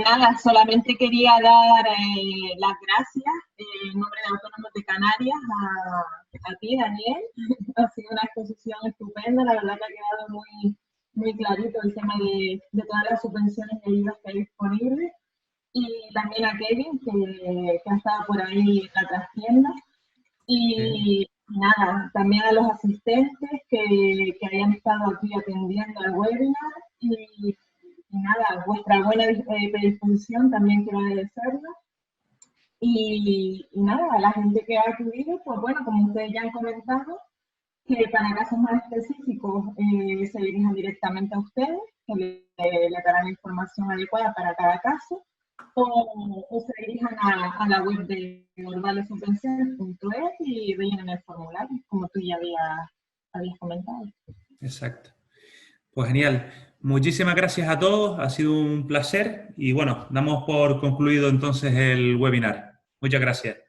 Nada, solamente quería dar las gracias en nombre de Autónomos de Canarias a ti, Daniel. Ha sido una exposición estupenda, la verdad que ha quedado muy, muy clarito el tema de todas las subvenciones y ayudas que hay disponibles. Y también a Kevin, que ha estado por ahí en la trastienda. Y nada, también a los asistentes que hayan estado aquí atendiendo al webinar. Y nada, vuestra buena predisposición también quiero agradecerla. Y nada, a la gente que ha acudido, pues bueno, como ustedes ya han comentado, que para casos más específicos se dirijan directamente a ustedes, que le darán la información adecuada para cada caso, o se dirijan a la web de ordalesubvenciones.es y rellenen el formulario, como tú ya habías comentado. Exacto. Pues genial. Muchísimas gracias a todos, ha sido un placer y bueno, damos por concluido entonces el webinar. Muchas gracias.